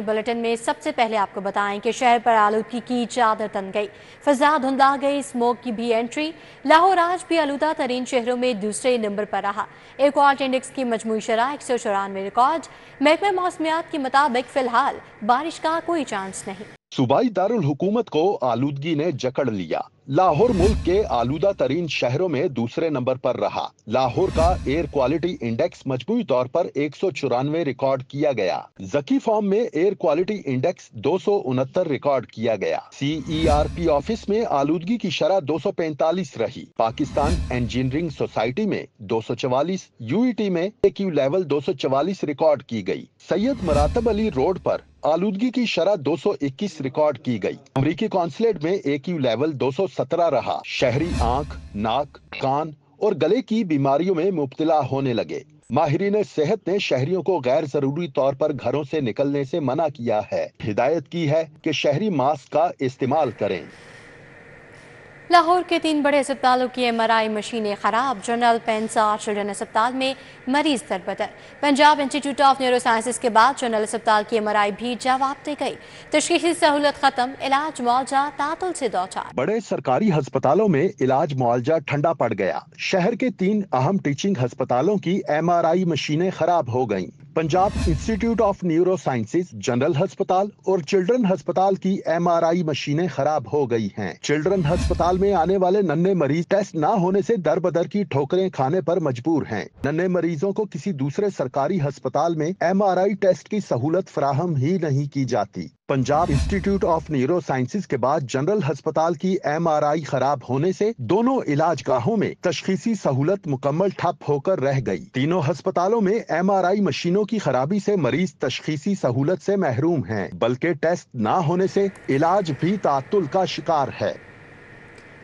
Bulletin में सबसे पहले आपको बताएं कि शहर पर आलूदगी की चादर तन गई। फिजा धुंधला गई, स्मोक की भी एंट्री। लाहौर आज भी आलूदा तरीन शहरों में दूसरे नंबर पर रहा। एयर क्वालिटी इंडेक्स की मजमूई शरह 194 रिकॉर्ड। महकमा मौसमियात के मुताबिक फिलहाल बारिश का कोई चांस नहीं। सूबाई दारुल हुकूमत को आलूदगी ने जकड़ लिया। लाहौर मुल्क के आलूदा तरीन शहरों में दूसरे नंबर पर रहा। लाहौर का एयर क्वालिटी इंडेक्स मजमूई तौर पर 194 रिकॉर्ड किया गया। जकी फॉर्म में एयर क्वालिटी इंडेक्स 269 रिकॉर्ड किया गया। CERP ऑफिस में आलूदगी की शरह 245 रही। पाकिस्तान इंजीनियरिंग सोसाइटी में 244, UET में AQ लेवल 244 रिकॉर्ड की गई। सैयद मरातब अली रोड पर आलूदगी की शरह 221 रिकॉर्ड की गई। अमरीकी कॉन्सुलेट में AQ लेवल 217 रहा। शहरी आंख, नाक, कान और गले की बीमारियों में मुब्तला होने लगे। माहिरीन सेहत ने शहरियों को गैर जरूरी तौर पर घरों से निकलने से मना किया है। हिदायत की है कि शहरी मास्क का इस्तेमाल करें। लाहौर के 3 बड़े अस्पतालों की MRI मशीनें खराब। जनरल पेंस और चिल्ड्रन अस्पताल में मरीज दरबदर। Punjab institute of neuro sciences के बाद जनरल अस्पताल की MRI भी जवाब दे गई। तशखीसी सहूलत खत्म, इलाज मुआवजा तातुल से दो चार। बड़े सरकारी अस्पतालों में इलाज मुआवजा ठंडा पड़ गया। शहर के 3 अहम टीचिंग अस्पतालों की MRI मशीनें खराब हो गईं। Punjab institute of neuro sciences, general अस्पताल और चिल्ड्रन अस्पताल की MRI मशीनें खराब हो गई हैं। चिल्ड्रन अस्पताल में आने वाले नन्हे मरीज टेस्ट न होने से दर बदर की ठोकरें खाने पर मजबूर हैं। नन्हे मरीजों को किसी दूसरे सरकारी अस्पताल में MRI टेस्ट की सहूलत फराहम ही नहीं की जाती। Punjab institute of neuro sciences के बाद जनरल अस्पताल की MRI खराब होने से दोनों इलाजगाहों में तशखीसी सहूलत मुकम्मल ठप होकर रह गई। तीनों अस्पतालों में MRI मशीनों की खराबी से मरीज तशखीसी सहूलत से महरूम हैं, बल्कि टेस्ट न होने से इलाज भी तातुल का शिकार है।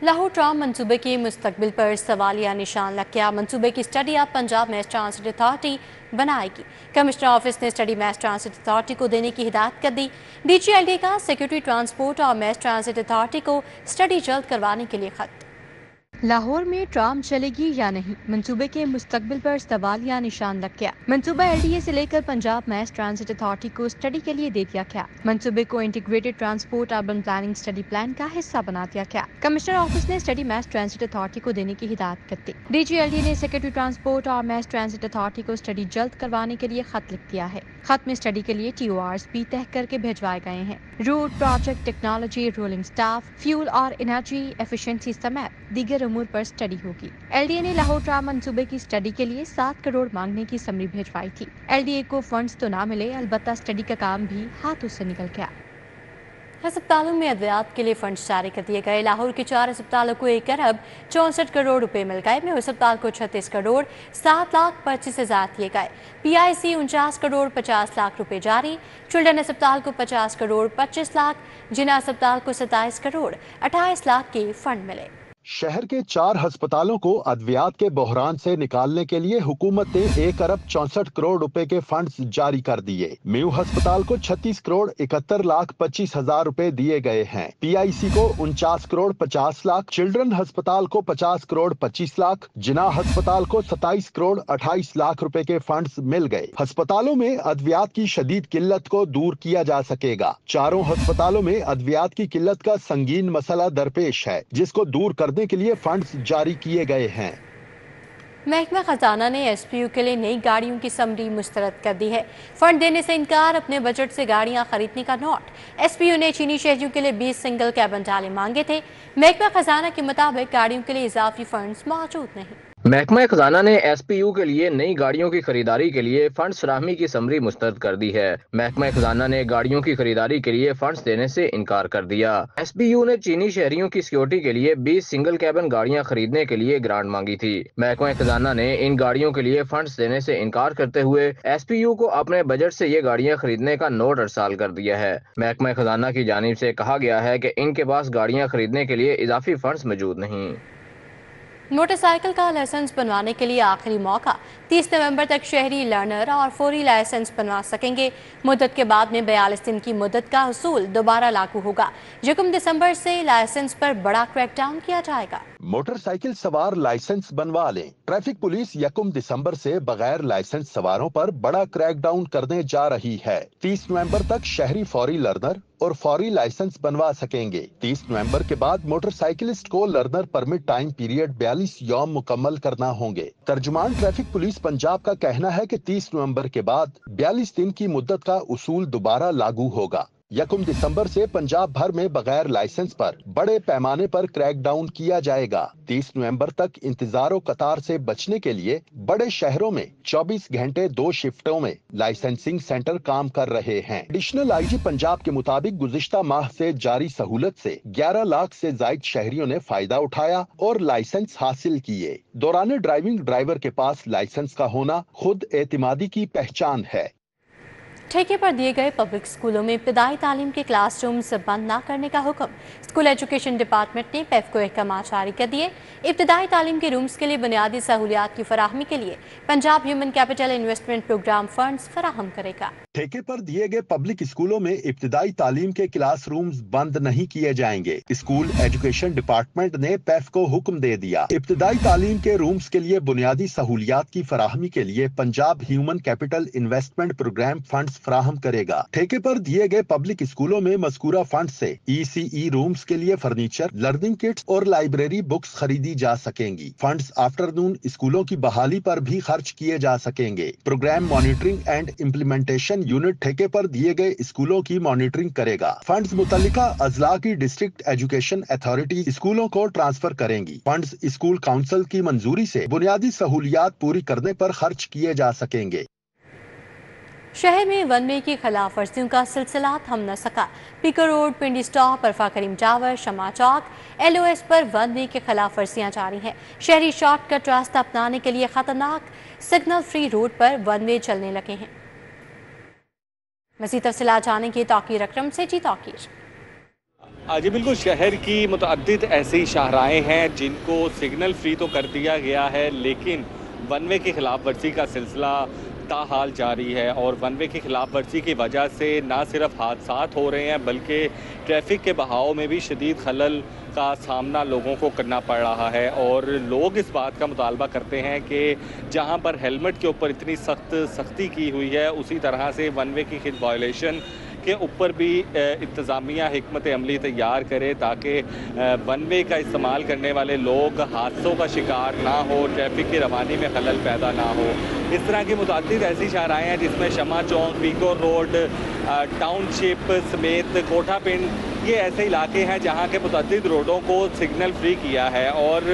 लाहौर ट्राम मंसूबे के मुस्तकबिल पर सवालिया निशान लग गया। मंसूबे की स्टडी अब पंजाब मैस ट्रांसिट अथॉरिटी बनाएगी। कमिश्नर ऑफिस ने स्टडी मैस ट्रांसिट अथॉरिटी को देने की हिदायत कर दी। DGLD का सेक्रेटरी ट्रांसपोर्ट और मैस ट्रांसिट अथॉरिटी को स्टडी जल्द करवाने के लिए खत। लाहौर में ट्राम चलेगी या नहीं, मंसूबे के मुस्तकबिल पर सवालिया निशान लग गया। मंसूबा LDA से लेकर पंजाब मैस ट्रांसिट अथॉरिटी को स्टडी के लिए दे दिया गया। मंसूबे को integrated transport urban planning study plan का हिस्सा बना दिया गया। कमिश्नर ऑफिस ने स्टडी मैस ट्रांसिट अथॉरिटी को देने की हिदायत कर दी। DGLD ने सेक्रेटरी ट्रांसपोर्ट और मैस ट्रांसिट अथॉरिटी को स्टडी जल्द करवाने के लिए खत लिख दिया है। खत में स्टडी के लिए TORs भी तय करके भिजवाए गए हैं। Route, project, technology, rolling staff, fuel और एनर्जी एफिशिएंसी समेत दीगर उमूर पर स्टडी होगी। LDA ने लाहौर ट्राम मंसूबे की स्टडी के लिए 7 करोड़ मांगने की समरी भिजवाई थी। LDA को फंड्स तो ना मिले, अलबत्ता स्टडी का काम भी हाथों से निकल गया। अस्पतालों में अद्वियात के लिए फंड्स जारी कर दिए गए। लाहौर के 4 अस्पतालों को 1 अरब 64 करोड़ रुपए मिल गए। मेहर अस्पताल को 36 करोड़ 7,25,000 दिए गए। PIC 49 करोड़ 50 लाख रुपए जारी। चिल्ड्रन अस्पताल को 50 करोड़ 25 लाख, जिना अस्पताल को 27 करोड़ 28 लाख के फंड मिले। शहर के 4 अस्पतालों को अद्वियात के बहरान से निकालने के लिए हुकूमत ने 1 अरब 64 करोड़ रुपए के फंड्स जारी कर दिए। मेयू अस्पताल को 36 करोड़ 71 लाख 25 हजार रुपए दिए गए हैं। PIC को 49 करोड़ 50 लाख, चिल्ड्रन अस्पताल को 50 करोड़ 25 लाख, जिना अस्पताल को 27 करोड़ 28 लाख रुपए के फंड्स मिल गए। अस्पतालों में अद्वियात की शदीद किल्लत को दूर किया जा सकेगा। चारों अस्पतालों में अद्वियात की किल्लत का संगीन मसला दरपेश है, जिसको दूर करने के लिए फंड्स जारी किए गए हैं। महकमा खजाना ने SPU के लिए नई गाड़ियों की समरी मुस्तरद कर दी है। फंड देने से इनकार, अपने बजट से गाड़ियां खरीदने का नोट। SPU ने चीनी शहरियों के लिए 20 सिंगल कैबिन डाले मांगे थे। महकमा खजाना के मुताबिक गाड़ियों के लिए इजाफी फंड्स मौजूद नहीं। महकमा खजाना ने SPU के लिए नई गाड़ियों की खरीदारी के लिए फंड्स फराहमी की समरी मुस्तरद कर दी है। महकमा खजाना ने गाड़ियों की खरीदारी के लिए फंड्स देने से इनकार कर दिया। SPU ने चीनी शहरियों की सिक्योरिटी के लिए 20 सिंगल कैबिन गाड़ियां खरीदने के लिए ग्रांट मांगी थी। महकमा खजाना ने इन गाड़ियों के लिए फंड्स देने से इनकार करते हुए SPU को अपने बजट से ये गाड़ियां खरीदने का नोट अरसाल कर दिया है। महकमा खजाना की जानिब से कहा गया है कि इनके पास गाड़ियां खरीदने के लिए इजाफी फंड्स मौजूद नहीं। मोटरसाइकिल का लाइसेंस बनवाने के लिए आखिरी मौका। 30 नवंबर तक शहरी लर्नर और फौरी लाइसेंस बनवा सकेंगे। मुद्दत के बाद में 42 दिन की मुद्दत का उसूल दोबारा लागू होगा। 1 दिसंबर से लाइसेंस पर बड़ा क्रैकडाउन किया जाएगा। मोटरसाइकिल सवार लाइसेंस बनवा लें। ट्रैफिक पुलिस 1 दिसंबर से बगैर लाइसेंस सवारों पर बड़ा क्रैकडाउन करने जा रही है। 30 नवंबर तक शहरी फौरी लर्नर और फौरी लाइसेंस बनवा सकेंगे। 30 नवंबर के बाद मोटरसाइकिलिस्ट को लर्नर परमिट टाइम पीरियड 42 यौम मुकम्मल करना होंगे। तर्जुमान ट्रैफिक पुलिस पंजाब का कहना है कि 30 नवंबर के बाद 42 दिन की मुद्दत का उसूल दोबारा लागू होगा। 1 दिसंबर से पंजाब भर में बगैर लाइसेंस पर बड़े पैमाने पर क्रैकडाउन किया जाएगा। 30 नवंबर तक इंतजार और कतार से बचने के लिए बड़े शहरों में 24 घंटे 2 शिफ्टों में लाइसेंसिंग सेंटर काम कर रहे हैं। एडिशनल आईजी पंजाब के मुताबिक गुज़िश्ता माह से जारी सहूलत से 11 लाख से जायद शहरियों ने फायदा उठाया और लाइसेंस हासिल किए। दौरान ड्राइविंग ड्राइवर के पास लाइसेंस का होना खुद एतमादी की पहचान है। ठेके पर दिए गए पब्लिक स्कूलों में इब्तदाई तालीम के क्लासरूम्स बंद न करने का हुक्म। स्कूल एजुकेशन डिपार्टमेंट ने पेफ को अहकाम जारी कर दिए। इब्तदाई तालीम के रूम्स के लिए बुनियादी सहूलियात की फराहमी के लिए Punjab human capital investment programme funds फराहम करेगा। ठेके पर दिए गए पब्लिक स्कूलों में इब्तदाई तालीम के क्लासरूम्स बंद नहीं किए जाएंगे। स्कूल एजुकेशन डिपार्टमेंट ने पेफ को हुक्म दे दिया। इब्तदाई तालीम के रूम्स के लिए बुनियादी सहूलियात की फराहमी के लिए Punjab human capital investment programme funds फराहम करेगा। ठेके पर दिए गए पब्लिक स्कूलों में मज़कूरा फंड से ECE रूम्स के लिए फर्नीचर, लर्निंग किट्स और लाइब्रेरी बुक्स खरीदी जा सकेंगी। फंड्स आफ्टरनून स्कूलों की बहाली पर भी खर्च किए जा सकेंगे। Programme monitoring and implementation unit ठेके पर दिए गए स्कूलों की मॉनिटरिंग करेगा। फंड्स मुतल्लिका अजला की डिस्ट्रिक्ट एजुकेशन अथॉरिटी स्कूलों को ट्रांसफर करेंगी। फंड्स स्कूल काउंसिल की मंजूरी से बुनियादी सहूलियात पूरी करने पर खर्च किए जा सकेंगे। शहर में वन वे की खिलाफ वर्जियों का सिलसिला थम न सका। पीकर रोड, पिंडी स्टॉप, अरफा करीम टावर, शमा चौक, LOS पर वन वे की खिलाफ वर्जियां जारी हैं। शहरी शॉर्टकट रास्ता अपनाने के लिए खतरनाक सिग्नल फ्री रोड पर वन वे चलने लगे हैं। मज़ीद तफसीलात जानेंगे तौकीर अकरम से। जी तौकीर। जी बिल्कुल, शहर की मुतअद्दिद ऐसी शाहराएँ हैं जिनको सिग्नल फ्री तो कर दिया गया है, लेकिन वन वे की खिलाफ वर्जी का सिलसिला ताहाल जारी है। और वन वे की खिलाफ वर्जी की वजह से ना सिर्फ हादसात हो रहे हैं बल्कि ट्रैफिक के बहाव में भी शदीद खलल का सामना लोगों को करना पड़ रहा है। और लोग इस बात का मुतालबा करते हैं कि जहां पर हेलमेट के ऊपर इतनी सख्ती की हुई है, उसी तरह से वन वे की वायलेशन के ऊपर भी इंतज़ामिया हिकमत अमली तैयार करे ताकि वन वे का इस्तेमाल करने वाले लोग हादसों का शिकार ना हो, ट्रैफिक की रवानी में खलल पैदा ना हो। इस तरह की मुतअद्दिद ऐसी शाहराएँ हैं जिसमें शमा चौक, पीकर रोड, टाउनशिप समेत कोठा पिंड, ये ऐसे इलाके हैं जहाँ के मुतअद्दिद रोडों को सिग्नल फ्री किया है। और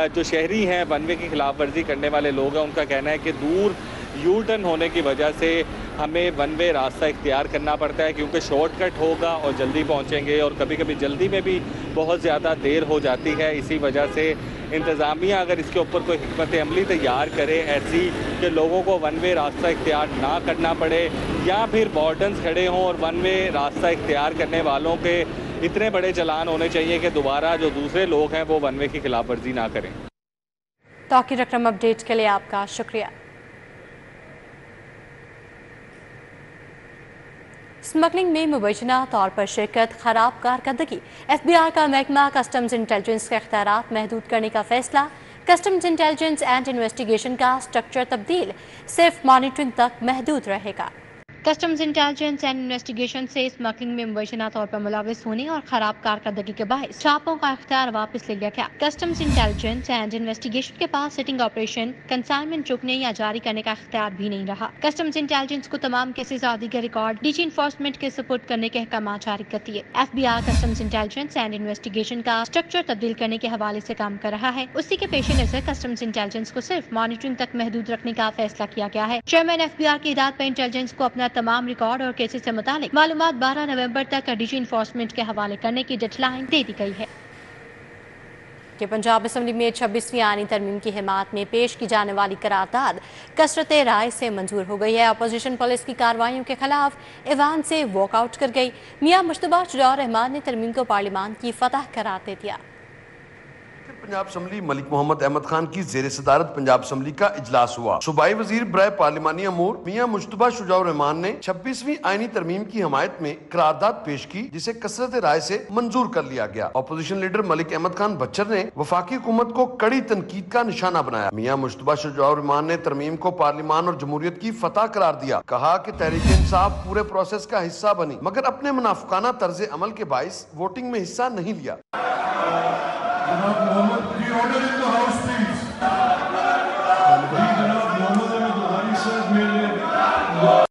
जो शहरी हैं, वन वे की खिलाफ वर्जी करने वाले लोग हैं, उनका कहना है कि दूर यू टर्न होने की वजह से हमें वन वे रास्ता इख्तियार करना पड़ता है क्योंकि शॉर्टकट होगा और जल्दी पहुंचेंगे, और कभी कभी जल्दी में भी बहुत ज़्यादा देर हो जाती है। इसी वजह से इंतज़ामिया अगर इसके ऊपर कोई हिकमत अमली तैयार करे ऐसी कि लोगों को वन वे रास्ता इख्तियार ना करना पड़े, या फिर वार्डन्स खड़े हों और वन वे रास्ता इख्तियार करने वालों के इतने बड़े चलान होने चाहिए कि दोबारा जो दूसरे लोग हैं वो वन वे की खिलाफ वर्जी ना करें। तौकीर अकरम, अपडेट के लिए आपका शुक्रिया। स्मगलिंग में मुबैना तौर पर शिरकत, खराब कारकर्दगी। FBI का महकमा कस्टम्स इंटेलिजेंस के इख्तियारात महदूद करने का फैसला। कस्टम्स इंटेलिजेंस एंड इन्वेस्टिगेशन का स्ट्रक्चर तब्दील, सिर्फ मॉनिटरिंग तक महदूद रहेगा। कस्टम्स इंटेलिजेंस एंड इन्वेस्टिगेशन से स्मगलिंग में मुबैना तौर पर मुलविस होने और खराब कारकर्दगी के बायस छापों का इख्तियार वापस ले लिया गया। कस्टम्स इंटेलिजेंस एंड इन्वेस्टिगेशन के पास सिटिंग ऑपरेशन, कंसाइनमेंट चुकने या जारी करने का इख्तियार भी नहीं रहा। कस्टम्स इंटेलिजेंस को तमाम केसेस आदि के रिकॉर्ड डीजी इन्फोर्समेंट के सपोर्ट करने के अहकाम जारी करती है। FBI customs intelligence and investigation का स्ट्रक्चर तब्दील करने के हवाले से काम कर रहा है। उसी के पेश नजर कस्टम्स इंटेलिजेंस को सिर्फ मॉनिटरिंग तक महदूद रखने का फैसला किया गया है। चेयरमैन FBI की हिदायत पर इंटेलिजेंस को अपना तमाम रिकॉर्ड और केसेस से मुतालिक मालूमात 12 नवंबर तक डीजी इन्फोर्समेंट के हवाले करने की डेडलाइन दे दी गई है। कि पंजाब असम्बली में 26वीं आईनी तरमीम की हिमायत में पेश की जाने वाली करारदाद कसरत राय से मंजूर हो गई है। अपोजिशन पुलिस की कार्रवाइयों के खिलाफ ईवान से वॉकआउट कर गई। मियां मुश्तबा चुजौर रहमान ने तरमीम को पार्लियामान की फतह करार दे दिया। पंजाब असम्बली मलिक मोहम्मद अहमद खान की ज़ेर सदारत पंजाब असम्बली का इजलास हुआ। सूबाई वजीर बराए पार्लिमानी अमूर मियां मुश्तबा शुजाउर रहमान ने 26वीं आईनी तरमीम की हमायत में करारदाद पेश की, जिसे कसरत राय से मंजूर कर लिया गया। अपोजिशन लीडर मलिक अहमद खान बच्चर ने वफाकी हुकूमत को कड़ी तनकीद का निशाना बनाया। मियां मुश्तबा शुजाउर रहमान ने तरमीम को पार्लिमान और जमहूरियत की फतह करार दिया। कहा कि तहरीक इंसाफ पूरे प्रोसेस का हिस्सा बनी, मगर अपने मुनाफिकाना तर्ज अमल के बाइस वोटिंग में हिस्सा नहीं लिया।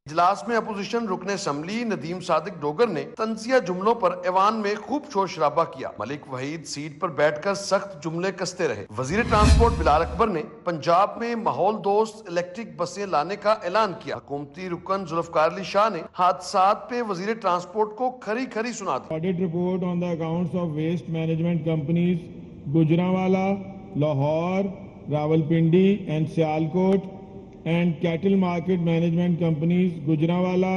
इजलास में अपोजिशन रुकन असम्बली नदीम सादिक डोगर ने तंजिया जुमलों पर ऐवान में खूब शोर शराबा किया। मलिक वहीद सीट पर बैठकर सख्त जुमले कसते रहे। वजीर ट्रांसपोर्ट बिलाल अकबर ने पंजाब में माहौल दोस्त इलेक्ट्रिक बसें लाने का ऐलान किया। हुकूमती रुकन जुल्फकार अली शाह ने हादसात पे वजीर ट्रांसपोर्ट को खरी खरी सुना दी। Audit report on the accounts of waste management companies Gujranwala, Lahore, Rawalpindi and Sialkot and cattle market management companies Gujranwala,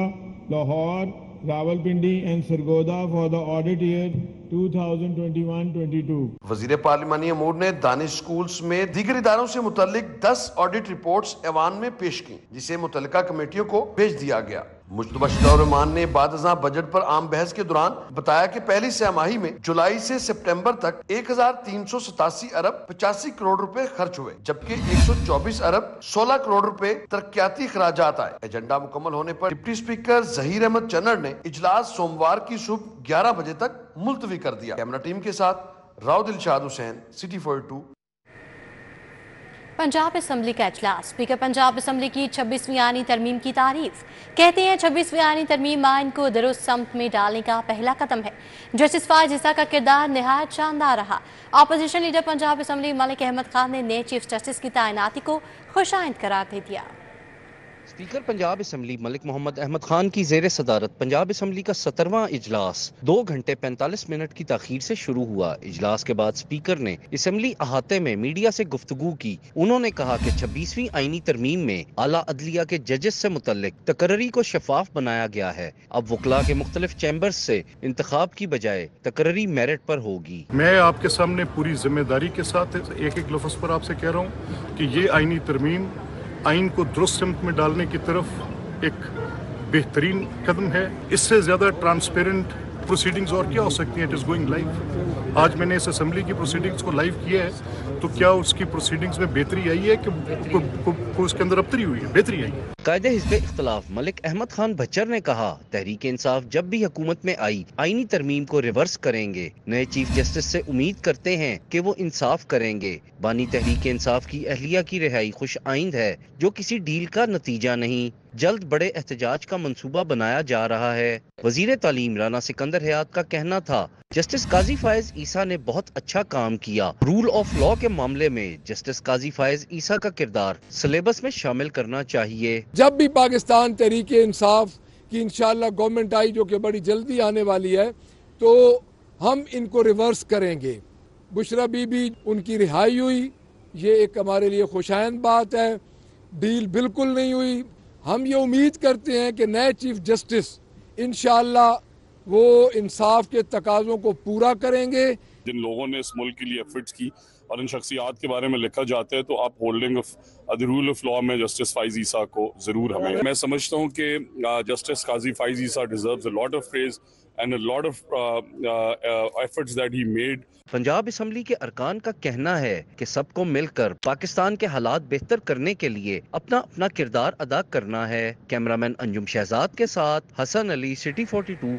Lahore, Rawalpindi and Sargodha for the audit year 2021-22। वजीर पार्लिमानी अमूर ने दानिश स्कूल्स में दीगर इदारों से मुतल्लिक 10 ऑडिट रिपोर्ट्स ऐवान में पेश की, जिसे मुतल्लिका कमेटियों को भेज दिया गया। मुश्तबा शुजाउर रहमान ने बादअज़ां बजट पर आम बहस के दौरान बताया कि पहली छमाही में जुलाई से सितंबर तक 1387 अरब 85 करोड़ रुपए खर्च हुए, जबकि 124 अरब 16 करोड़ रुपए तरक्याती खराजात आए। एजेंडा मुकम्मल होने पर डिप्टी स्पीकर जहीर अहमद चन्नर ने इजलास सोमवार की सुबह 11 बजे तक मुलतवी कर दिया। कैमरा टीम के साथ राव दिलशाद हुसैन, सिटी 42। पंजाब असम्बली का इजलास। स्पीकर पंजाब असम्बली की 26वीं आईनी तरमीम की तारीफ। कहते हैं 26वीं आईनी तरमीम आइन को दुरुस्त समत में डालने का पहला कदम है। जस्टिस फायज ईसा का किरदार निहायत शानदार रहा। Opposition leader Punjab assembly Malik Ahmad Khan ने नए चीफ जस्टिस की तैनाती को खुशाइंद करार दे दिया। स्पीकर पंजाब असम्बली मलिक मोहम्मद अहमद खान की ज़ेर सदारत पंजाब असम्बली का 17वां इजलास 2 घंटे 45 मिनट की ताखीर से शुरू हुआ। इजलास के बाद स्पीकर ने असम्बली अहाते में मीडिया से गुफ्तगू की। उन्होंने कहा कि 26वीं आईनी तरमीम में आला अदलिया के जजेस से मुतल्लिक तकर्री को शफाफ बनाया गया है। अब वकला के मुख्तलिफ चैम्बर्स से इंतखाब की बजाय तकर्री मेरिट पर होगी। मैं आपके सामने पूरी जिम्मेदारी के साथ एक एक लफ्ज़ पर आपसे कह रहा हूँ कि ये आईनी तरमीम आइन को दुरुस्त सिमत में डालने की तरफ एक बेहतरीन कदम है। इससे ज़्यादा ट्रांसपेरेंट प्रोसीडिंग्स और क्या हो सकती हैं। It is going live. आज मैंने इस असम्बली की प्रोसीडिंग्स को लाइव किया है, तो क्या उसकी प्रोसीडिंग्स में बेहतरी आई है कि उसके अंदर अबतरी हुई है, बेहतरी आई है। कायदे हिज़्ब इख्तिलाफ मलिक अहमद खान बच्चर ने कहा, तहरीक इंसाफ जब भी हुकूमत में आई आईनी तरमीम को रिवर्स करेंगे। नए चीफ जस्टिस से उम्मीद करते हैं कि वो इंसाफ करेंगे। बानी तहरीक इंसाफ की अहलिया की रिहाई खुश आइंद है, जो किसी डील का नतीजा नहीं। जल्द बड़े एहतजाज का मंसूबा बनाया जा रहा है। वजीर तालीम राना सिकंदर हयात का कहना था, जस्टिस काजी फायज ईसा ने बहुत अच्छा काम किया। रूल ऑफ लॉ के मामले में जस्टिस काजी फायज ईसा का किरदार सिलेबस में शामिल करना चाहिए। जब भी पाकिस्तान तहरीक इंसाफ की इंशाअल्लाह गवर्नमेंट आई, जो कि बड़ी जल्दी आने वाली है, तो हम इनको रिवर्स करेंगे। बुशरा बीबी उनकी रिहाई हुई, ये एक हमारे लिए खुशाइंद बात है। डील बिल्कुल नहीं हुई। हम ये उम्मीद करते हैं कि नए चीफ जस्टिस इंशाअल्लाह वो इंसाफ के तकाज़ों को पूरा करेंगे। जिन लोगों ने इस मुल्क के लिए एफर्ट्स की और इन शख्सियात के बारे में लिखा जाता है, तो आप holding of the rule of law में जस्टिस फाइज ईसा को जरूर हमें, मैं समझता हूँ कि justice Qazi Faiz Isa deserves a lot of praise and a lot of efforts that he made. Punjab assembly के अरकान का कहना है कि सबको मिलकर पाकिस्तान के हालात बेहतर करने के लिए अपना अपना किरदार अदा करना है। कैमरामैन अंजुम शहजाद के साथ हसन अली, सिटी 42।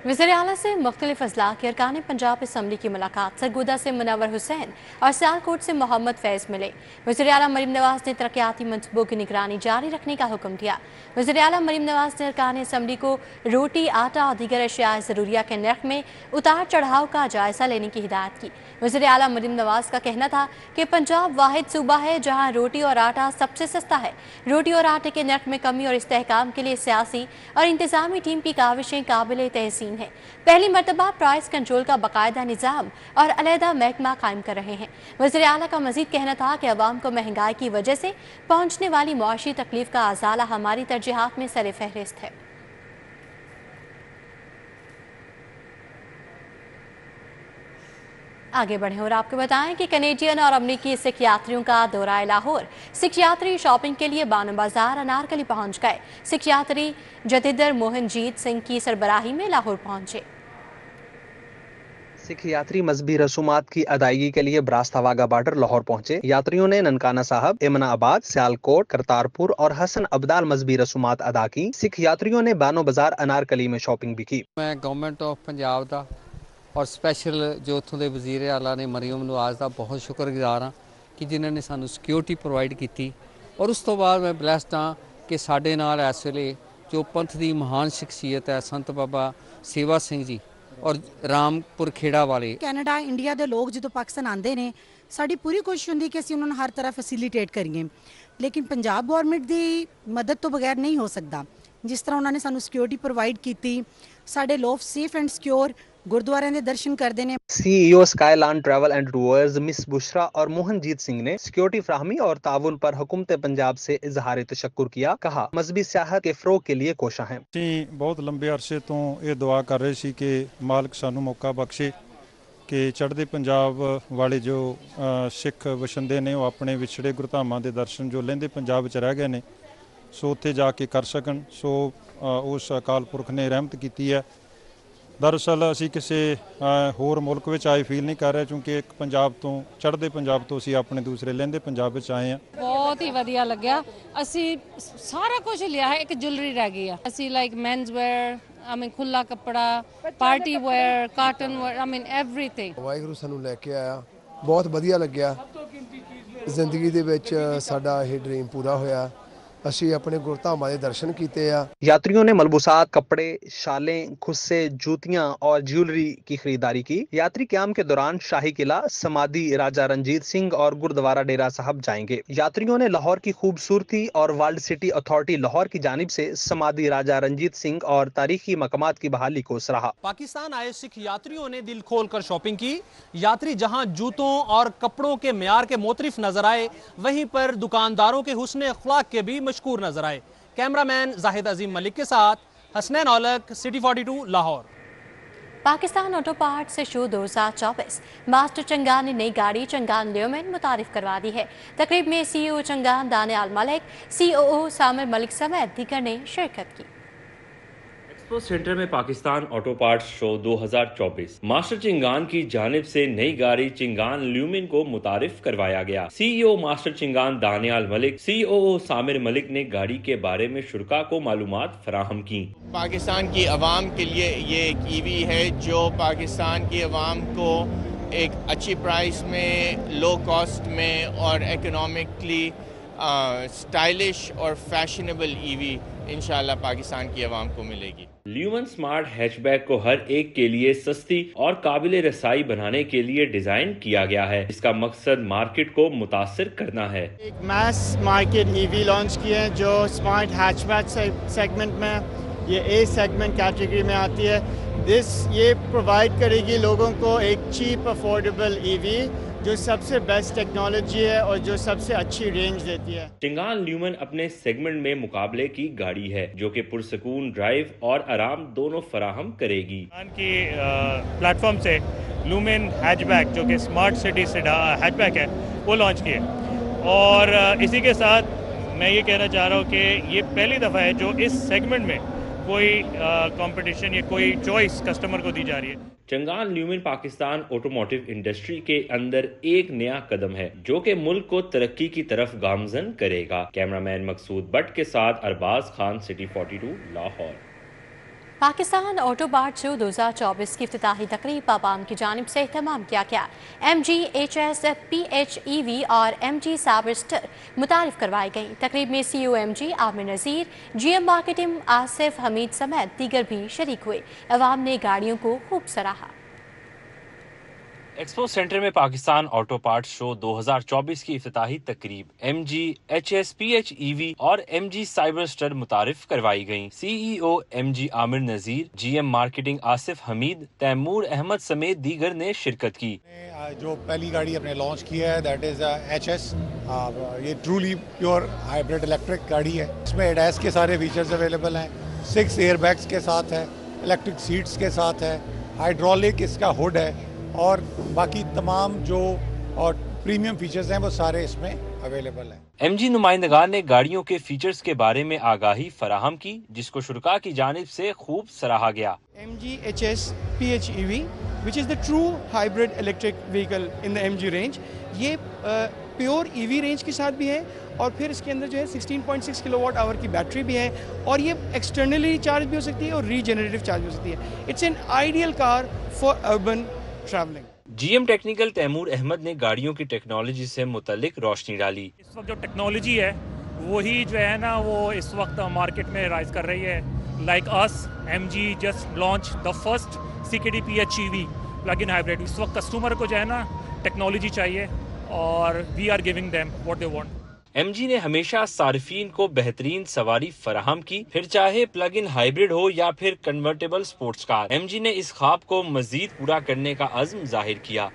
वज़ीर आला से मुख्तलिफ अजला के अरकान पंजाब असम्बली की मुलाकात। सरगोदा से मुनव्वर हुसैन और सियालकोट से मोहम्मद फैज़ मिले। वज़ीर आला मरीम नवाज ने तरक्याती मनसूबों की निगरानी जारी रखने का हुक्म दिया। वज़ीर आला मरीम नवाज ने अरकान असम्बली को रोटी, आटा और दीगर अशिया ज़रूरिया के नर्ख में उतार चढ़ाव का जायज़ा लेने की हिदायत की। वज़ीर आला मरीम नवाज का कहना था कि पंजाब वाहिद सूबा है जहाँ रोटी और आटा सबसे सस्ता है। रोटी और आटे के नर्ख में कमी और इस्तेहकाम के लिए सियासी और इंतजामी टीम की काविशें काबिल तहसीन है। पहली मरतबा प्राइस कंट्रोल का बाकायदा निज़ाम और अलहदा महकमा कायम कर रहे हैं। वज़ीर आला का मजीद कहना था कि अवाम को महंगाई की वजह से पहुँचने वाली मुआशी तकलीफ का अजाला हमारी तरजीहात में सर फहरिस्त है। आगे बढ़ें और आपको बताएं कि कैनेडियन और अमरीकी सिख यात्रियों का दौरा लाहौर। सिख यात्री शॉपिंग के लिए बानो बाजार अनारकली पहुंच गए। सिख यात्री जथिंदर मोहनजीत सिंह की सरबराही में लाहौर पहुंचे। सिख यात्री मजहबी रसूमात की अदायगी के लिए ब्रास्ता वाघा बॉर्डर लाहौर पहुंचे। यात्रियों ने ननकाना साहब, एमनाबाद, सियालकोट, करतारपुर और हसन अब्दाल मजहबी रसूमात अदा की। सिख यात्रियों ने बानो बाजार अनारकली में शॉपिंग भी की। मैं गवर्नमेंट ऑफ पंजाब का और स्पैशल जो उत्थों के वजीर आला ने मरियम नवाज का बहुत शुक्रगुजार हाँ कि जिन्होंने सानू सिक्योरिटी प्रोवाइड की। और उस तो बाद मैं ब्लैसड हाँ कि साडे नाल इस वेले जो पंथ की महान शख्सियत है संत बाबा सेवा सिंह जी और रामपुर खेड़ा वाले। कैनेडा इंडिया के लोग जो पाकिस्तान आते हैं साड़ी पूरी कोशिश होंगी कि असीं उन्होंने हर तरह फैसिलिटेट करिए, लेकिन पंजाब गौरमेंट की मदद तो बगैर नहीं हो सकता। जिस तरह उन्होंने सानू सिक्योरिटी प्रोवाइड की, साडे लोग सेफ एंड सिक्योर गुरुद्वारे के दर्शन करते हैं। CEO skyline travel and tours miss Bushra और मोहनजीत सिंह ने सिक्योरिटी फ्राहमी और ताउन पर हुकूमत पंजाब से इजहार तशक्कुर किया। कहा मजहबी सियाहत के फरोग के लिए कोशा है। बहुत लंबे अरसे तो ये दुआ कर रहे सी कि मालिक सानू मौका बख्शे कि चढ़ते पंजाब वाले जो सिख वशिंदे ने वो अपने विछड़े गुरधामां दे दर्शन जो लेंदे पंजाब च रह गए ने सो उत्थे जाके कर सकन। सो उस अकाल पुरख ने रहमत की है। दरअसल असी किसी होर मुल्क में आए फील नहीं कर रहे क्योंकि एक पंजाब तो चढ़ते पंजाब तो असी अपने दूसरे लेंदे पंजाब आए हैं। बहुत ही वधिया लग्या। असी सारा कुछ लिया है, एक ज्वेलरी रह गई है। असी लाइक मेंस वेयर, खुला कपड़ा, party wear, cotton wear, everything. Waheguru सानू लैके आया, बहुत वधिया लग्या। जिंदगी दे विच साडा ये ड्रीम पूरा होया। असी अपने गुरधामां दे दर्शन कीते आ। यात्रियों ने मलबूसात, कपड़े, शालें, खुस्से, जूतियां और ज्वेलरी की खरीदारी की। यात्री क्याम के दौरान शाही किला, समाधि राजा रंजीत सिंह और गुरुद्वारा डेरा साहब जाएंगे। यात्रियों ने लाहौर की खूबसूरती और वर्ल्ड सिटी अथॉरिटी लाहौर की जानिब से समाधि राजा रंजीत सिंह और तारीखी मकामात की बहाली को सराहा। पाकिस्तान आए सिख यात्रियों ने दिल खोल कर शॉपिंग की। यात्री जहां जूतों और कपड़ों के मेयार के मोतरिफ नजर आए, वहीं पर दुकानदारों के हुस्न अखलाक के भी मशकूर नजर आए। कैमरामैन जाहिद अजीम मलिक के साथ Hasnain Aulakh, city 42 Lahore. Pakistan auto part से शो 2024 मास्टर चंगान ने नई गाड़ी चंगान ल्यूमेन मुतारिफ करवा दी है। तकरीब में CEO Changan Daniyal Malik, COO Samir Malik समेत दीगर ने शिरकत की। एक्सपो सेंटर में Pakistan auto parts show 2024 master Changan की जानिब से नई गाड़ी चिंगान ल्यूमिन को मुतारिफ करवाया गया। CEO master Changan Daniyal Malik, COO Samir Malik ने गाड़ी के बारे में शुरका को मालूमात फराहम की। पाकिस्तान की अवाम के लिए ये एक EV है जो पाकिस्तान की अवाम को एक अच्छी प्राइस में, लो कॉस्ट में और इकोनॉमिकली स्टाइलिश और फैशनेबल EV इंशाल्लाह पाकिस्तान की अवाम को मिलेगी। ल्यूमन स्मार्ट हैचबैक को हर एक के लिए सस्ती और काबिल रसाई बनाने के लिए डिजाइन किया गया है। इसका मकसद मार्केट को मुतासिर करना है। एक मैस मार्केट EV लॉन्च किए हैं जो स्मार्ट हैचबैक सेगमेंट में, ये A सेगमेंट कैटेगरी में आती है। ये प्रोवाइड करेगी लोगों को एक चीप अफोर्डेबल EV जो सबसे बेस्ट टेक्नोलॉजी है और जो सबसे अच्छी रेंज देती है। चिंगान ल्यूमन अपने सेगमेंट में मुकाबले की गाड़ी है जो कि पुरसकून ड्राइव और आराम दोनों फराहम करेगी। की प्लेटफॉर्म से ल्यूमन हैचबैक जो कि स्मार्ट सिटी से हैचबैक है वो लॉन्च किए और इसी के साथ मैं ये कहना चाह रहा हूँ कि ये पहली दफ़ा है जो इस सेगमेंट में कोई कंपटीशन या कोई चॉइस कस्टमर को दी जा रही है। Changan lumen Pakistan automotive industry के अंदर एक नया कदम है जो कि मुल्क को तरक्की की तरफ गामजन करेगा। कैमरामैन मकसूद बट के साथ Arbaz Khan, city 42 Lahore. Pakistan auto part show 2024 की इफ्तिताही तकरीब आवाम की जानिब से एहतमाम किया गया। MG, HS, PHEV और MG साइबरस्टर मुतारिफ करवाई गई। तकरीब में CEO MG आमिर नज़ीर, GM मार्केटिंग आसिफ हमीद समेत दीगर भी शरीक हुए। अवाम ने गाड़ियों को खूब सराहा। एक्सपो सेंटर में पाकिस्तान ऑटो पार्ट्स शो 2024 की इफ्तिताही तकरीब MG, HS, PHEV और MG साइबरस्टर मुतारिफ करवाई गई। CEO MG आमिर नज़ीर, GM मार्केटिंग आसिफ हमीद, तैमूर अहमद समेत दीगर ने शिरकत की। जो पहली गाड़ी अपने लॉन्च की है दैट इज HS। ये ट्रूली प्योर हाइब्रिड इलेक्ट्रिक गाड़ी है। इसमें ADAS के सारे फीचर्स अवेलेबल हैं, 6 एयरबैग्स के साथ है, इलेक्ट्रिक सीट्स के साथ है, हाइड्रोलिक इसका हुड है اور باقی تمام جو اور پریمیم فیچرز ہیں وہ سارے اس میں اویلیبل ہیں۔ MG نمائندگان نے گاڑیوں کے فیچرز کے بارے میں آگاہی فراہم کی، جس کو شرکاء کی جانب سے خوب سراہا گیا۔ MG HS PHEV which is the true hybrid electric vehicle in the MG range، یہ پیور EV رینج کے ساتھ بھی ہے اور پھر اس کے اندر جو ہے 16.6 کلو واٹ آور کی بیٹری بھی ہے اور یہ ایکسٹرنلی چارج بھی ہو سکتی ہے اور ریجنریٹو چارج بھی ہو سکتی ہے۔ It's an ideal car for urban travelling. GM technical Taimur Ahmed نے گاڑیوں کی ٹیکنالوجی سے متعلق روشنی ڈالی۔ اس وقت جو ٹیکنالوجی ہے وہی جو ہے نا وہ اس وقت مارکیٹ میں رائز کر رہی ہے۔ لائک اس MG just launch the first CKD PHEV plug in hybrid. اس وقت کسٹمر کو جو ہے نا ٹیکنالوجی چاہیے اور we are giving them what they want. MG نے ہمیشہ صارفین کو بہترین سواری فراہم کی، پھر چاہے پلگ ان ہائبرڈ ہو یا پھر کنورٹیبل سپورٹس کار۔ MG نے اس خواب کو مزید پورا کرنے کا عزم ظاہر کیا۔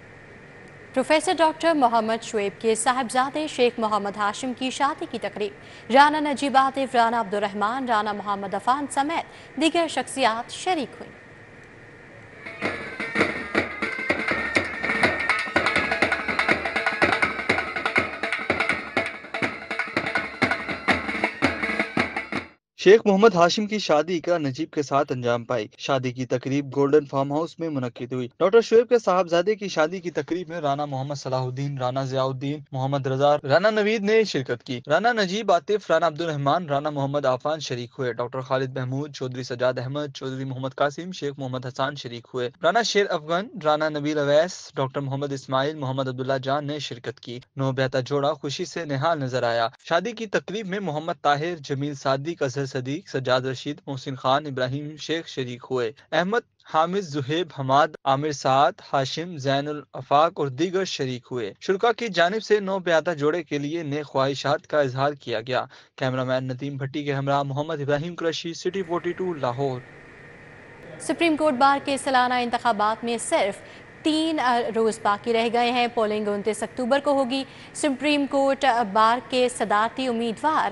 پروفیسر ڈاکٹر محمد شعیب کے صاحبزادے شیخ محمد ہاشم کی شادی کی تقریب، رانا نجیب عاطف، رانا عبدالرحمان، رانا محمد عفان سمیت دیگر شخصیات شریک ہوئیں۔ شیخ محمد ہاشم کی شادی اقرا نجیب کے ساتھ انجام پائی۔ شادی کی تقریب گولڈن فارم ہاؤس میں منعقد ہوئی۔ ڈاکٹر شعیب کے صاحبزادے کی شادی کی تقریب میں رانا محمد صلاح الدین، رانا ضیاء الدین، محمد رضا، رانا نوید نے شرکت کی۔ رانا نجیب عاطف، رانا عبدالرحمان، رانا محمد عفان شریک ہوئے۔ ڈاکٹر خالد محمود، چودھری سجاد احمد، چودھری محمد قاسم، شیخ محمد حسان شریک ہوئے۔ رانا شیر افغان، رانا نبیل اویس، ڈاکٹر محمد اسماعیل، محمد عبداللہ جان نے شرکت کی۔ نو بیعتہ جوڑا خوشی سے نہال نظر آیا۔ شادی کی تقریب میں محمد طاہر، جمیل صادق، اظہر صدیق، سجاد رشید، محسن خان، ابراہیم شیخ شریک ہوئے۔ احمد، حامد، زہیب، حماد، عامر سعد، ہاشم، زین الافاق اور دیگر شریک ہوئے۔ شرکاء کی جانب سے نو بیعتہ جوڑے کے لیے نیک خواہشات کا اظہار کیا گیا۔ کیمرامین ندیم بھٹی کے ہمراہ Muhammad Ibrahim Qureshi, city 42 Lahore. Supreme court bar کے سالانہ انتخابات میں صرف 3 روز باقی رہ گئے ہیں۔ پولنگ 29 اکتوبر کو ہوگی۔ سپریم کورٹ بار کے صدارتی امیدوار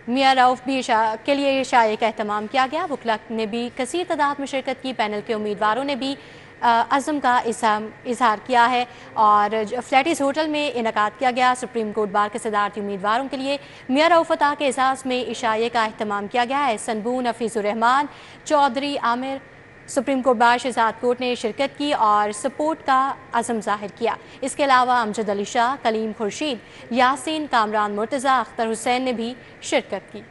میاں رؤف بھی کے لیے شائع کا اہتمام کیا گیا۔ وکلاء نے بھی کثیر تعداد میں شرکت کی۔ پینل کے امیدواروں نے بھی عزم کا اظہار کیا ہے اور فلیٹیز ہوٹل میں انعقاد کیا گیا۔ سپریم کورٹ بار کے صدارتی امیدواروں کے لیے میاں رؤف عطا کے اعزاز میں عشائیے کا اہتمام کیا گیا ہے۔ سنبون، حفیظ الرحمان، چودھری عامر، سپریم کورٹ بار شہزاد کوٹ نے شرکت کی اور سپورٹ کا عزم ظاہر کیا۔ اس کے علاوہ امجد علی شاہ، کلیم خورشید، یاسین، کامران مرتضی، اختر حسین نے بھی شرکت کی۔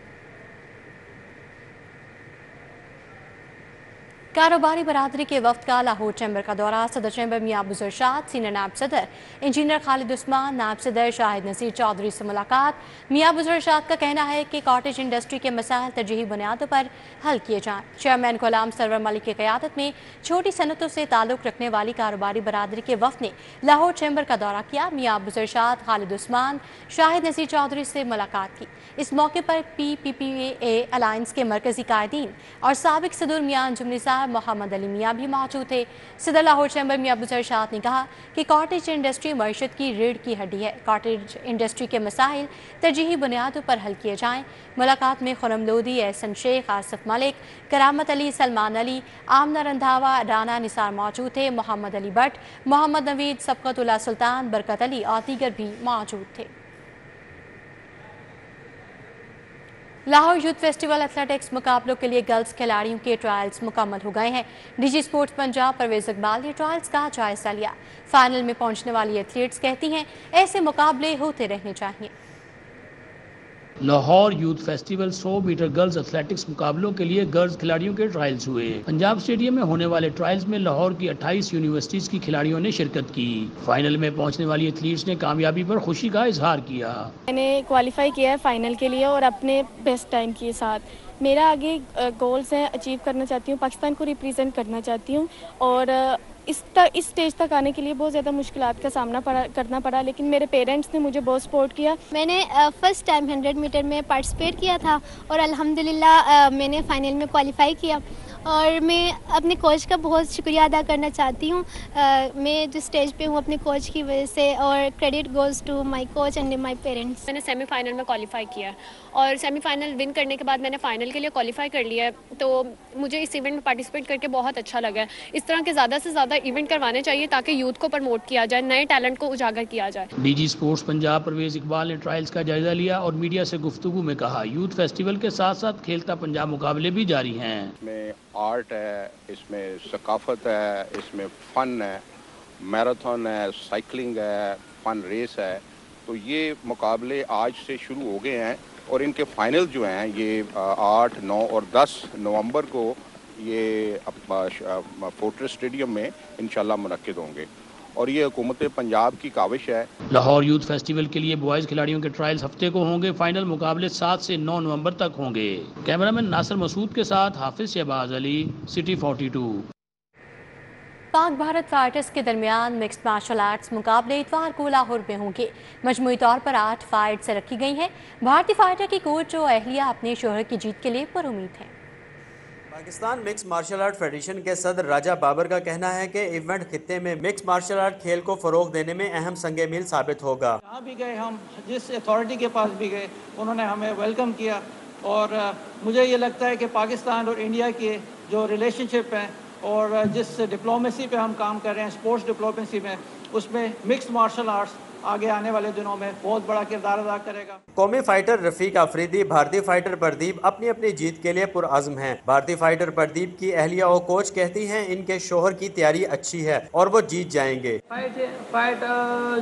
کاروباری برادری کے وفد کا لاہور چیمبر کا دورہ۔ صدر چیمبر میاں ابو ارشاد، سینئر نائب صدر انجینئر خالد عثمان، نائب صدر شاہد نذیر چودھری سے ملاقات۔ میاں ابو ارشاد کا کہنا ہے کہ کاٹیج انڈسٹری کے مسائل ترجیحی بنیادوں پر حل کیے جائیں۔ چیئرمین غلام سرور ملک کی قیادت میں چھوٹی صنعتوں سے تعلق رکھنے والی کاروباری برادری کے وفد نے لاہور چیمبر کا دورہ کیا۔ میاں ابو ارشاد، خالد عثمان، شاہد نذیر چودھری سے ملاقات کی۔ اس موقع پر PPPA الائنس کے مرکزی قائدین اور سابق صدر میاں انجم نثار محمد علی میاں بھی موجود تھے۔ صدر لاہور چیمبر میاں ابو ارشاد نے کہا کہ کاٹیج انڈسٹری معیشت کی ریڑھ کی ہڈی ہے۔ کاٹیج انڈسٹری کے مسائل ترجیحی بنیادوں پر حل کیے جائیں۔ ملاقات میں خرم لودھی، احسن شیخ، آصف ملک، کرامت علی، سلمان علی، آمنہ رندھاوا، رانا نثار موجود تھے۔ محمد علی بٹ، محمد نوید، سبقت اللہ سلطان، برکت علی اور دیگر بھی موجود تھے۔ لاہور یوتھ فیسٹیول ایتھلیٹکس مقابلوں کے لیے گرلز کھلاڑیوں کے ٹرائلز مکمل ہو گئے ہیں۔ DG اسپورٹس پنجاب پرویز اقبال نے ٹرائلز کا جائزہ لیا۔ فائنل میں پہنچنے والی ایتھلیٹس کہتی ہیں ایسے مقابلے ہوتے رہنے چاہیے۔ Lahore youth festival 100 metre girls athletics مقابلوں کے لیے گرلز کھلاڑیوں کے ٹرائلز ہوئے۔ پنجاب اسٹیڈیم میں ہونے والے ٹرائلز میں لاہور کی 28 یونیورسٹیز کی کھلاڑیوں نے شرکت کی۔ فائنل میں پہنچنے والی ایتھلیٹس نے کامیابی پر خوشی کا اظہار کیا۔ میں نے کوالیفائی کیا ہے فائنل کے لیے اور اپنے بیسٹ ٹائم کے ساتھ۔ میرا آگے گولز ہیں، اچیو کرنا چاہتی ہوں، پاکستان کو ریپریزنٹ کرنا چاہتی ہوں اور اس اسٹیج تک آنے کے لیے بہت زیادہ مشکلات کا سامنا کرنا پڑا، لیکن میرے پیرنٹس نے مجھے بہت سپورٹ کیا۔ میں نے فرسٹ ٹائم 100 میٹر میں پارٹیسپیٹ کیا تھا اور الحمدللہ میں نے فائنل میں کوالیفائی کیا اور میں اپنے کوچ کا بہت شکریہ ادا کرنا چاہتی ہوں. میں جو اسٹیج پہ ہوں اپنے کوچ کی وجہ سے, اور credit goes to my coach and my parents. میں نے سیمی فائنل میں کوالیفائی کیا اور سیمی فائنل ون کرنے کے بعد میں نے فائنل کے لیے کوالیفائی کر لیا ہے, تو مجھے اس ایونٹ میں پارٹیسپیٹ کر کے بہت اچھا لگا ہے. اس طرح کے زیادہ سے زیادہ ایونٹ کروانے چاہیے تاکہ یوتھ کو پروموٹ کیا جائے, نئے ٹیلنٹ کو اجاگر کیا جائے. D G sports Punjab Pervaiz Iqbal نے ٹرائلز کا جائزہ لیا اور میڈیا سے گفتگو میں کہا یوتھ فیسٹیول کے ساتھ ساتھ کھیلتا پنجاب مقابلے بھی جاری ہیں. اس میں آرٹ ہے, اس میں ثقافت ہے, اس میں فن ہے, میراتھن ہے, سائیکلنگ ہے, فن ریس ہے. تو یہ مقابلے آج سے شروع ہو گئے ہیں اور ان کے فائنل جو ہیں یہ 8, 9 اور 10 نومبر کو یہ فورٹریس اسٹیڈیم میں انشاءاللہ منعقد ہوں گے, اور یہ حکومت پنجاب کی کاوش ہے. لاہور یوتھ فیسٹیول کے لیے بوائز کھلاڑیوں کے ٹرائلز ہفتے کو ہوں گے. فائنل مقابلے 7 سے 9 نومبر تک ہوں گے. کیمرامین ناصر مسعود کے ساتھ حافظ شہباز علی, سٹی 42. پاک بھارت فائٹرز کے درمیان مکسڈ مارشل آرٹس مقابلے اتوار کو لاہور میں ہوں گے. مجموعی طور پر 8 فائٹس رکھی گئی ہیں. بھارتی فائٹر کی کوچ و اہلیہ اپنے شوہر کی جیت کے لیے پر امید ہیں. Pakistan mix martial art federation کے صدر راجہ بابر کا کہنا ہے کہ ایونٹ خطے میں مکس مارشل آرٹ کھیل کو فروغ دینے میں اہم سنگ میل ثابت ہوگا. جہاں بھی گئے, ہم جس اتھارٹی کے پاس بھی گئے, انہوں نے ہمیں ویلکم کیا, اور مجھے یہ لگتا ہے کہ پاکستان اور انڈیا کے جو ریلیشن شپ ہیں اور جس ڈپلومیسی پہ ہم کام کر رہے ہیں, اسپورٹس ڈپلومیسی میں, اس میں مکس مارشل آرٹس آگے آنے والے دنوں میں بہت بڑا کردار ادا کرے گا. قومی فائٹر رفیق آفریدی بھارتی فائٹر پردیپ اپنی جیت کے لیے پرعزم ہیں. بھارتی فائٹر پردیپ کی اہلیہ و کوچ کہتی ہیں ان کے شوہر کی تیاری اچھی ہے اور وہ جیت جائیں گے. فائٹ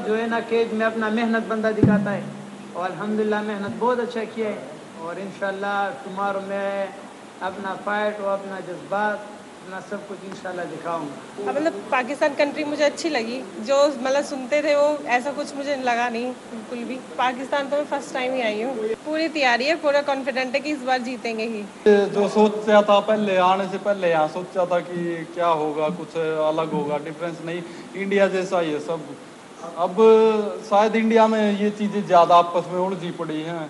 جو ہے نا کیج میں اپنا محنت بندہ دکھاتا ہے, اور الحمدللہ محنت بہت اچھا کیا ہے, اور انشاءاللہ تمہاروں میں اپنا فائٹ اور اپنا جذبات اپنا سب کچھ انشاءاللہ دکھاؤں گا. مطلب پاکستان کنٹری مجھے اچھی لگی, جو مطلب سنتے تھے وہ ایسا کچھ مجھے لگا نہیں بالکل بھی. پاکستان تو میں فرسٹ ٹائم ہی آئی ہوں. پوری تیاری ہے, پورا کانفیڈنٹ ہے کہ اس بار جیتیں گے ہی. جو سوچا تھا پہلے آنے سے پہلے یہاں سوچا تھا کہ کیا ہوگا, کچھ الگ ہوگا, ڈفرینس نہیں, انڈیا جیسا ہی ہے سب. اب شاید انڈیا میں یہ چیزیں زیادہ آپس میں الجھی پڑی ہیں.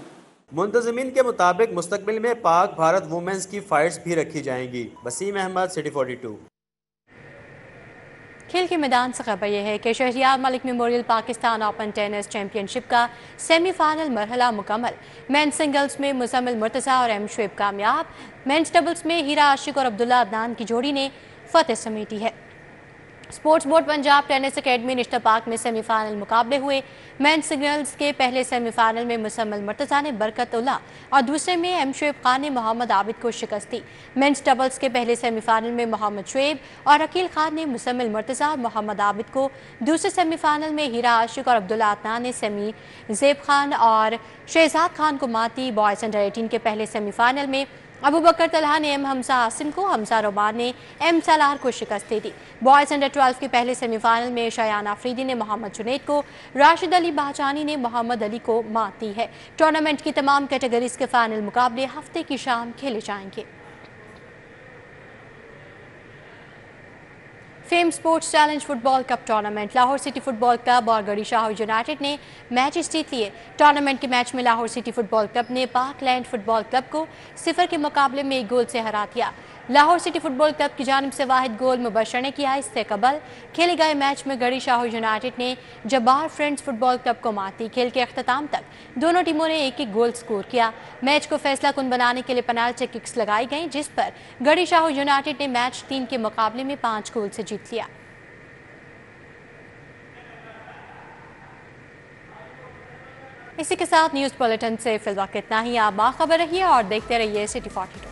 منتظمین کے مطابق مستقبل میں پاک بھارت وومنز کی فائٹس بھی رکھی جائیں گی. وسیم احمد, سٹی 42. کھیل کے میدان سے خبر یہ ہے کہ Shehryar Malik memorial Pakistan open tennis championship کا سیمی فائنل مرحلہ مکمل. مین سنگلز میں مزمل مرتضیٰ اور ایم شعیب کامیاب. مینز ڈبلز میں ہیرا عاشق اور عبداللہ عدنان کی جوڑی نے فتح سمیٹی ہے. Sports board Punjab tennis academy Nishtar Park میں سیمی فائنل مقابلے ہوئے. مین سنگلز کے پہلے سیمی فائنل میں مزمل مرتضیٰ نے برکت اللہ اور دوسرے میں ایم شعیب خان نے محمد عابد کو شکست دی. مینز ڈبلز کے پہلے سیمی فائنل میں محمد شعیب اور عقیل خان نے مزمل مرتضیٰ اور محمد عابد کو, دوسرے سیمی فائنل میں ہیرا عاشق اور عبداللہ عدنان نے سیمی زیب خان اور شہزاد خان کو مات دی. بوائز انڈر 18 کے پہلے سیمی فائنل میں ابو بکر طلحہ نے ایم حمزہ عاصم کو, حمزہ رومان نے ایم سالار کو شکست دے دی. بوائز انڈر 12 کے پہلے سیمی فائنل میں شایان آفریدی نے محمد جنید کو, راشد علی باہچانی نے محمد علی کو مات دی ہے. ٹورنامنٹ کی تمام کیٹیگریز کے فائنل مقابلے ہفتے کی شام کھیلے جائیں گے. Fame sports challenge football cup tournament. Lahore city football club اور گڑھی شاہ یونائیٹڈ نے میچز جیت لیے. ٹورنامنٹ کے میچ میں Lahore city football club نے پاک لینڈ فٹ بال کلب کو 0 کے مقابلے میں 1 گول سے ہرا دیا. Lahore city football club کی جانب سے واحد گول مبشر نے کیا. اس سے قبل کھیلے گئے میچ میں گڑھی شاہ یونائیٹڈ نے جبار فرینڈز فٹ بال کلب کو مات دی. کھیل کے اختتام تک دونوں ٹیموں نے 1-1 گول سکور کیا. میچ کو فیصلہ کن بنانے کے لیے پینالٹی ککس لگائی گئیں, جس پر گڑھی شاہ یونائیٹڈ نے میچ 3 کے مقابلے میں 5 گول سے جیت لیا. اسی کے ساتھ نیوز بلیٹن سے فی الوقت اتنا ہی. آپ باخبر رہیے اور دیکھتے رہیے سٹی 42.